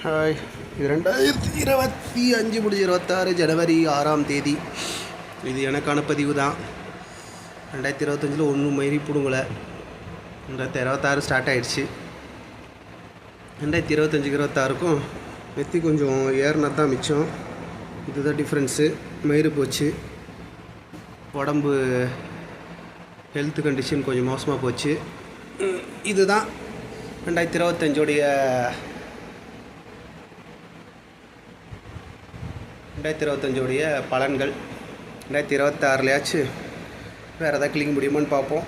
Hi, இது 2025 முடிஞ்ச 26 ஜனவரி 6ஆம் தேதி. இது எனக்கான பதிவு தான். 2025 ஒன்றும் மயிரி பிடுங்கலை. 2026 ஸ்டார்ட் ஆகிடுச்சு. 2025-26க்கும் மெத்தி கொஞ்சம் ஏறினா தான் மிச்சம். இதுதான் டிஃப்ரென்ஸு. மயிறு போச்சு. உடம்பு ஹெல்த் கண்டிஷன் கொஞ்சம் மோசமாக போச்சு. இதுதான் 2025 பலன்கள். 2026 வேறு எதாவது கிளிக்க முடியுமான்னு பார்ப்போம்.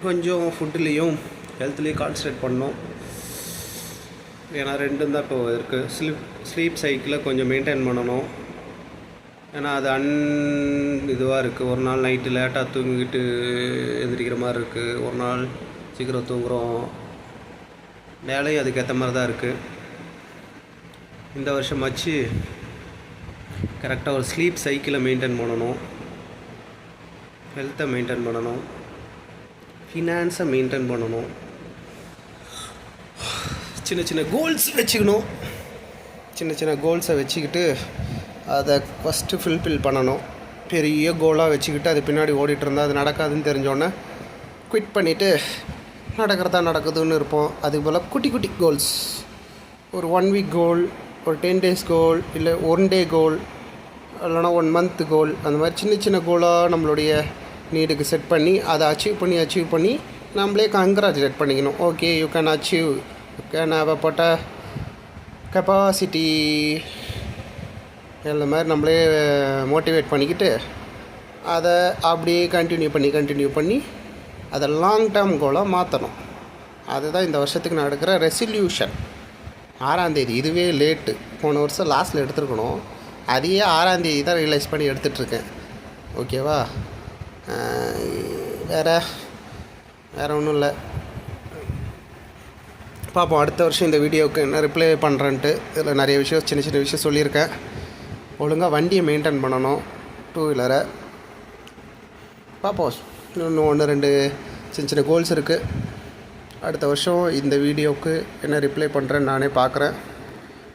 கொஞ்சம் ஃபுட்டுலேயும் ஹெல்த்லேயும் கான்சன்ட்ரேட் பண்ணோம். ஏன்னா ரெண்டும் தான் இப்போ இருக்குது. ஸ்லீப் சைக்கிளை கொஞ்சம் மெயின்டைன் பண்ணணும். ஏன்னா அது இதுவாக இருக்குது. ஒரு நாள் நைட்டு லேட்டாக தூங்கிக்கிட்டு எந்திரிக்கிற மாதிரி இருக்குது. ஒரு நாள் சீக்கிரம் தூங்குகிறோம். வேலையும் அதுக்கேற்ற மாதிரி தான் இருக்குது. இந்த வருஷமாச்சு கரெக்டாக ஒரு ஸ்லீப் சைக்கிளை மெயின்டைன் பண்ணணும். ஹெல்த்தை மெயின்டைன் பண்ணணும். ஃபினான்ஸை மெயின்டைன் பண்ணணும். சின்ன சின்ன கோல்ஸ் வச்சுக்கணும். சின்ன கோல்ஸை வச்சுக்கிட்டு அதை ஃபஸ்ட்டு ஃபில்ஃபில் பண்ணணும். பெரிய கோலாக வச்சுக்கிட்டு அது பின்னாடி ஓடிட்டு இருந்தால் அது நடக்காதுன்னு தெரிஞ்சோடனே குவிட் பண்ணிவிட்டு நடக்கிறதா நடக்குதுன்னு இருப்போம். அதுக்கு போல் குட்டி குட்டி கோல்ஸ், ஒரு 1 வீக் கோல், ஒரு 10 டேஸ் கோல், இல்லை 1 டே கோல், இல்லைனா 1 மந்த் கோல், அந்த மாதிரி சின்ன சின்ன கோலாக நம்மளுடைய நீடுக்கு செட் பண்ணி அதை அச்சீவ் பண்ணி நம்மளே கங்க்ராச்சுலேட் பண்ணிக்கணும். Okay, you can achieve, you can have a பட்ட கெப்பாசிட்டி, இந்த மாதிரி நம்மளே மோட்டிவேட் பண்ணிக்கிட்டு அதை அப்படியே கண்டினியூ பண்ணி அதை லாங் டேர்ம் கோலாக மாற்றணும். அதுதான் இந்த வருஷத்துக்கு நான் எடுக்கிற ரெசல்யூஷன். 6ஆம் தேதி, இதுவே லேட்டு. போன வருஷம் லாஸ்ட்டில் எடுத்துருக்கணும். அதையே 6ஆம் தேதி தான் ரியலைஸ் பண்ணி எடுத்துகிட்ருக்கேன். ஓகேவா? வேறு ஒன்றும் இல்லை. பார்ப்போம் அடுத்த வருஷம் இந்த வீடியோவுக்கு என்ன ரிப்ளை பண்ணுறேன்ட்டு. இதில் நிறைய விஷயம், சின்ன விஷயம் சொல்லியிருக்கேன். ஒழுங்காக வண்டியை மெயின்டைன் பண்ணணும், 2 வீலரை. பார்ப்போம். இன்னும் 1-2 சின்ன கோல்ஸ் இருக்குது. அடுத்த வருஷம் இந்த வீடியோவுக்கு என்ன ரிப்ளை பண்ணுறேன்னு நானே பார்க்குறேன்.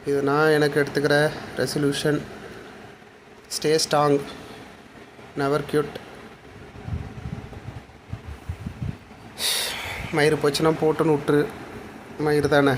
இது நான் எனக்கு எடுத்துக்கிற resolution. Stay strong, never quit. மயிறு போச்சுன்னா போட்டுன்னு விட்டுரு. மயிறு தானே.